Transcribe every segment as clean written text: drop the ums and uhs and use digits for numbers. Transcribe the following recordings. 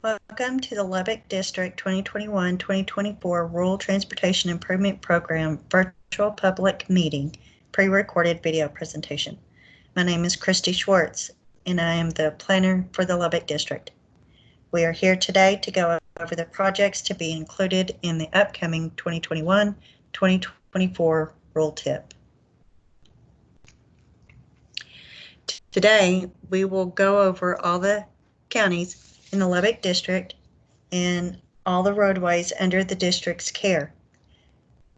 Welcome to the Lubbock District 2021-2024 Rural Transportation Improvement Program virtual public meeting, pre-recorded video presentation. My name is Christy Schwartz, and I am the planner for the Lubbock District. We are here today to go over the projects to be included in the upcoming 2021-2024 Rural TIP. Today, we will go over all the counties in the Lubbock District and all the roadways under the district's care.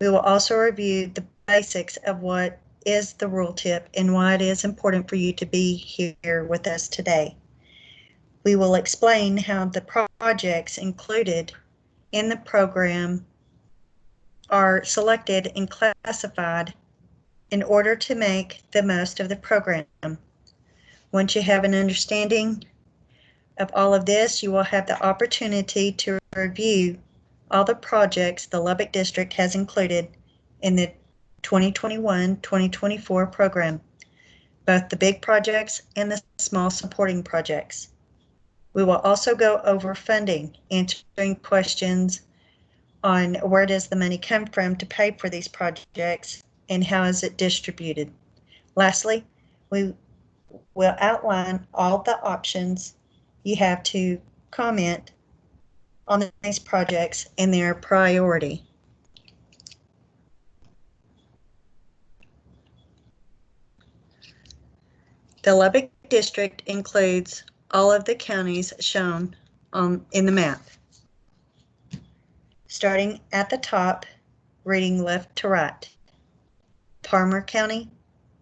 We will also review the basics of what is the rural TIP and why it is important for you to be here with us today. We will explain how the projects included in the program are selected and classified in order to make the most of the program. Once you have an understanding of all of this, you will have the opportunity to review all the projects the Lubbock District has included in the 2021-2024 program, both the big projects and the small supporting projects. We will also go over funding, answering questions on where does the money come from to pay for these projects and how is it distributed. Lastly, we will outline all the options you have to comment on these projects and their priority. The Lubbock District includes all of the counties shown in the map. Starting at the top, reading left to right: Palmer County,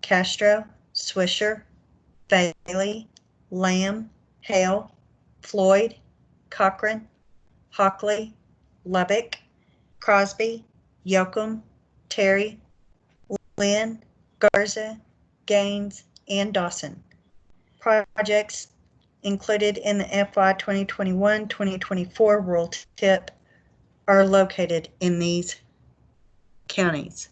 Castro, Swisher, Bailey, Lamb, Hale, Floyd, Cochran, Hockley, Lubbock, Crosby, Yoakum, Terry, Lynn, Garza, Gaines, and Dawson. Projects included in the FY 2021-2024 Rural TIP are located in these counties.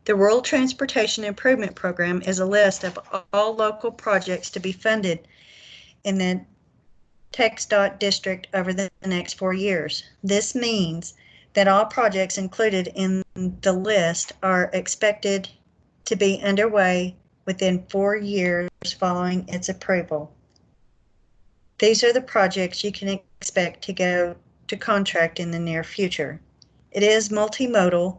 The Rural Transportation Improvement Program is a list of all local projects to be funded in the TxDOT district over the next 4 years. This means that all projects included in the list are expected to be underway within 4 years following its approval. These are the projects you can expect to go to contract in the near future. It is multimodal,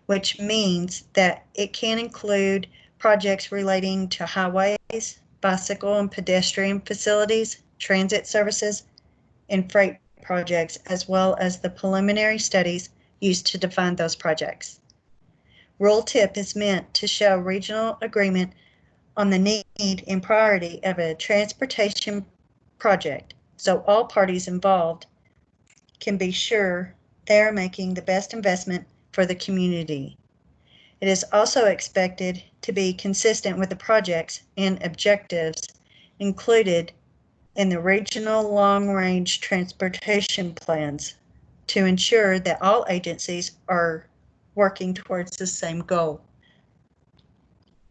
which means that it can include projects relating to highways, bicycle and pedestrian facilities, transit services, and freight projects, as well as the preliminary studies used to define those projects. Rural TIP is meant to show regional agreement on the need and priority of a transportation project, so all parties involved can be sure they are making the best investment for the community. It is also expected to be consistent with the projects and objectives included in the regional long-range transportation plans to ensure that all agencies are working towards the same goal.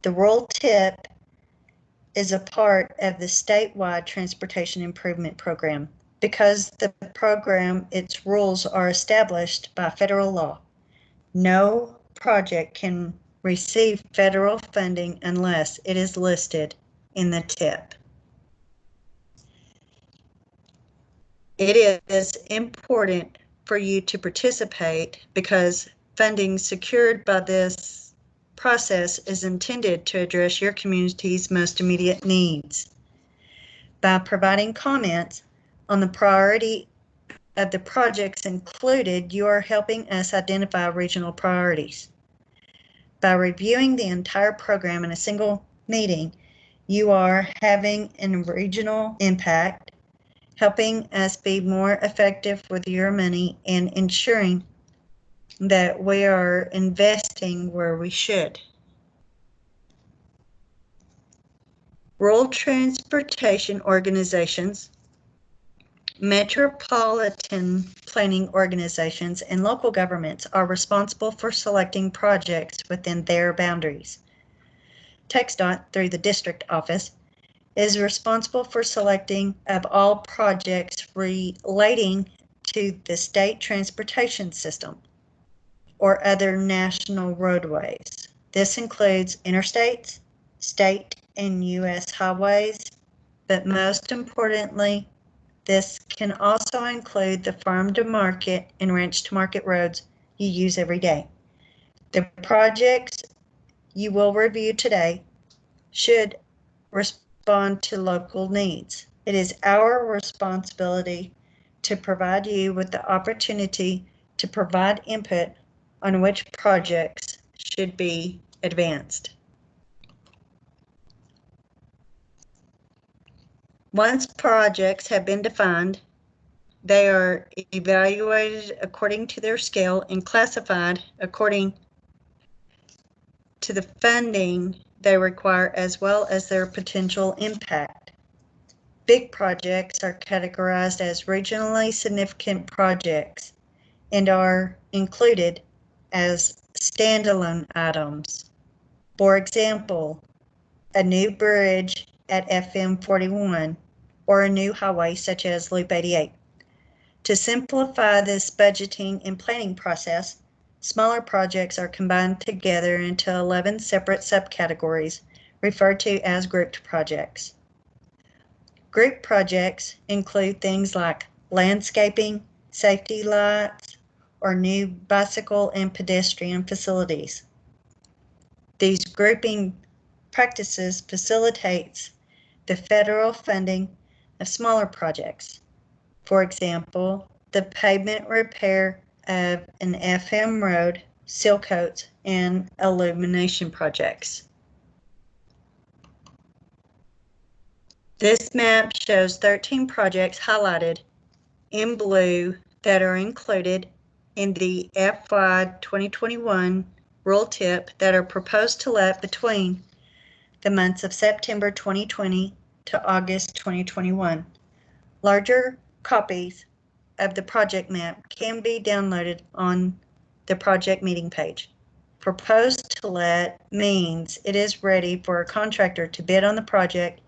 The Rural TIP is a part of the statewide Transportation Improvement Program. Because the program, its rules are established by federal law. No project can receive federal funding unless it is listed in the TIP. It is important for you to participate because funding secured by this process is intended to address your community's most immediate needs. By providing comments on the priority of the projects included, you are helping us identify regional priorities. By reviewing the entire program in a single meeting, you are having a regional impact, helping us be more effective with your money and ensuring that we are investing where we should. Rural transportation organizations, metropolitan planning organizations, and local governments are responsible for selecting projects within their boundaries. TxDOT, through the district office, is responsible for selecting of all projects relating to the state transportation system or other national roadways. This includes interstates, state and U.S. highways, but most importantly, this can also include the farm to market and ranch to market roads you use every day. The projects you will review today should respond to local needs. It is our responsibility to provide you with the opportunity to provide input on which projects should be advanced. Once projects have been defined, they are evaluated according to their scale and classified according to the funding they require as well as their potential impact. Big projects are categorized as regionally significant projects and are included as standalone items. For example, a new bridge at FM 41 or a new highway such as Loop 88. To simplify this budgeting and planning process, smaller projects are combined together into 11 separate subcategories referred to as grouped projects. Group projects include things like landscaping, safety lights, or new bicycle and pedestrian facilities. These grouping practices facilitates the federal funding of smaller projects. For example, the pavement repair of an FM road, seal coats, and illumination projects. This map shows 13 projects highlighted in blue that are included in the FY 2021 rural tip that are proposed to let between the months of September 2020 to August 2021. Larger copies of the project map can be downloaded on the project meeting page. Proposed to let means it is ready for a contractor to bid on the project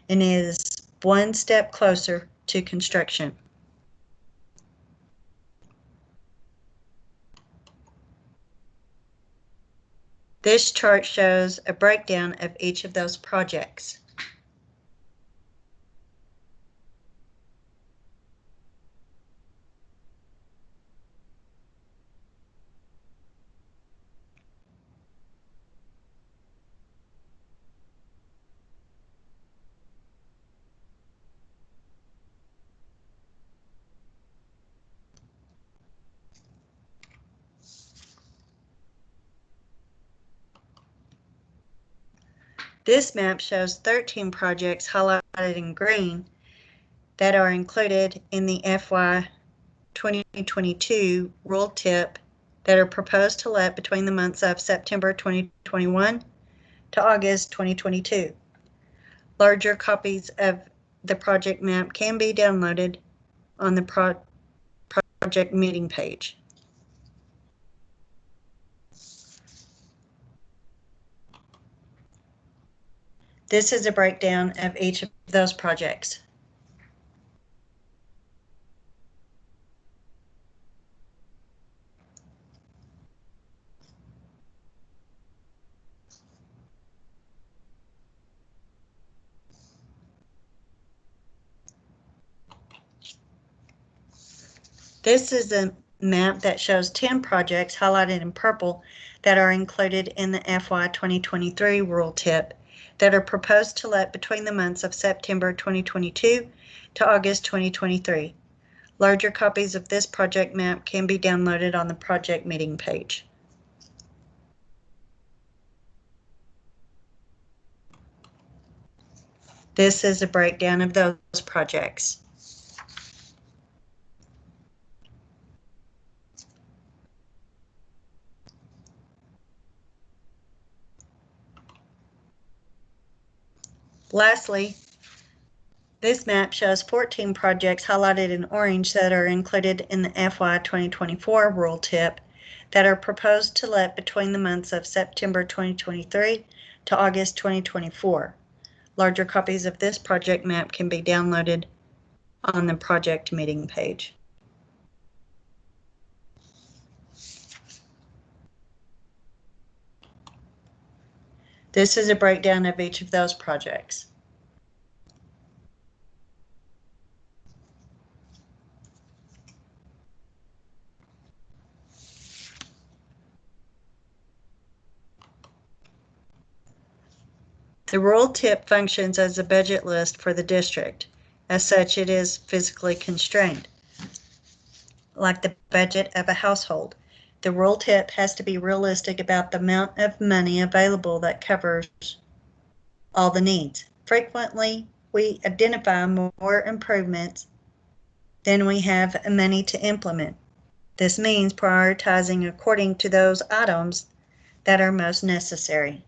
and is one step closer to construction. This chart shows a breakdown of each of those projects. This map shows 13 projects highlighted in green that are included in the FY 2022 rural tip that are proposed to let between the months of September 2021 to August 2022. Larger copies of the project map can be downloaded on the project meeting page. This is a breakdown of each of those projects. This is a map that shows 10 projects highlighted in purple that are included in the FY 2023 rural tip that are proposed to let between the months of September 2022 to August 2023. Larger copies of this project map can be downloaded on the project meeting page. This is a breakdown of those projects. Lastly, this map shows 14 projects highlighted in orange that are included in the FY 2024 rural tip that are proposed to let between the months of September 2023 to August 2024. Larger copies of this project map can be downloaded on the project meeting page. This is a breakdown of each of those projects. The rural tip functions as a budget list for the district. As such, it is physically constrained. Like the budget of a household, the rural tip has to be realistic about the amount of money available that covers all the needs. Frequently, we identify more improvements than we have money to implement. This means prioritizing according to those items that are most necessary.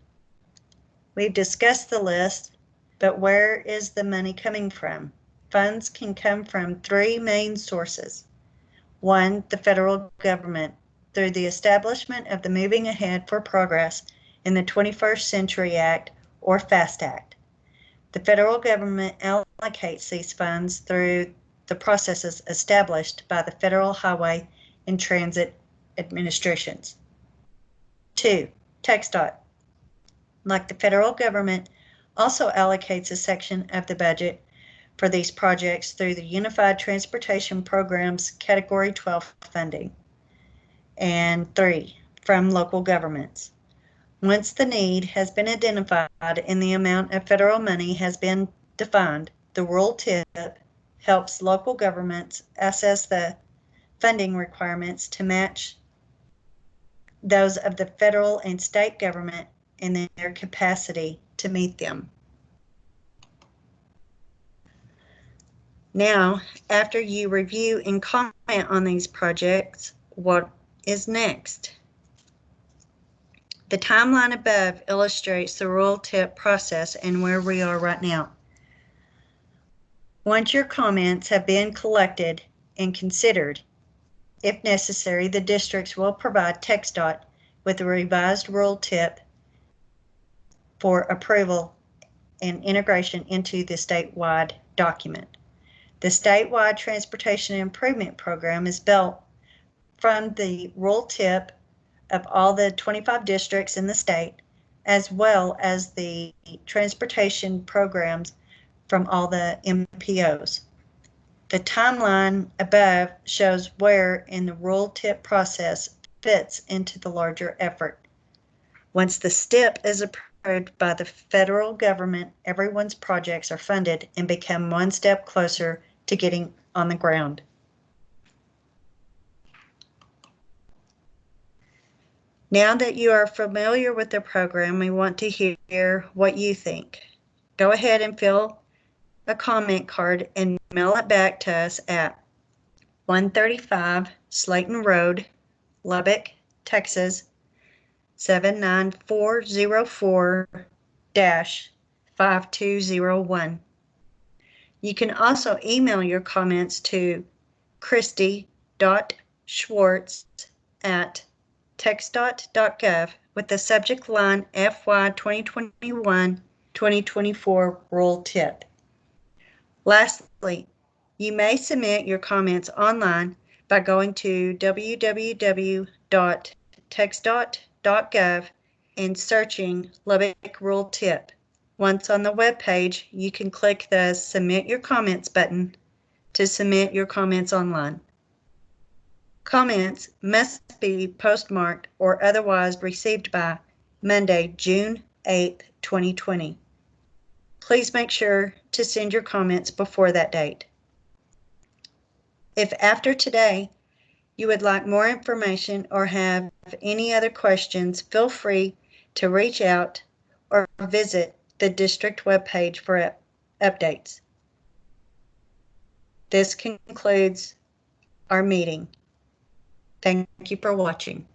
We've discussed the list, but where is the money coming from? Funds can come from three main sources. One, the federal government, through the establishment of the Moving Ahead for Progress in the 21st Century Act, or FAST Act. The federal government allocates these funds through the processes established by the Federal Highway and Transit Administrations. Two, TxDOT. Like the federal government, also allocates a section of the budget for these projects through the Unified Transportation Program's Category 12 funding. And three, from local governments. Once the need has been identified and the amount of federal money has been defined, the rural tip helps local governments assess the funding requirements to match those of the federal and state government and their capacity to meet them. Now, after you review and comment on these projects, what is next? The timeline above illustrates the rural tip process and where we are right now. Once your comments have been collected and considered, if necessary, the districts will provide TxDOT with a revised rural tip for approval and integration into the statewide document. The statewide Transportation Improvement Program is built from the rural tip of all the 25 districts in the state, as well as the transportation programs from all the MPOs. The timeline above shows where in the rural tip process fits into the larger effort. Once the STIP is approved by the federal government, everyone's projects are funded and become one step closer to getting on the ground. Now that you are familiar with the program, we want to hear what you think. Go ahead and fill a comment card and mail it back to us at 135 Slayton Road, Lubbock, Texas, 79404-5201. You can also email your comments to christy.schwartz@TxDOT.gov with the subject line FY 2021-2024 Rural Tip. Lastly, you may submit your comments online by going to www.TxDOT.gov and searching Lubbock Rural Tip. Once on the web page, you can click the Submit Your Comments button to submit your comments online. Comments must be postmarked or otherwise received by Monday, June 8, 2020. Please make sure to send your comments before that date. If after today you would like more information or have any other questions, feel free to reach out or visit the district webpage for updates. This concludes our meeting. Thank you for watching.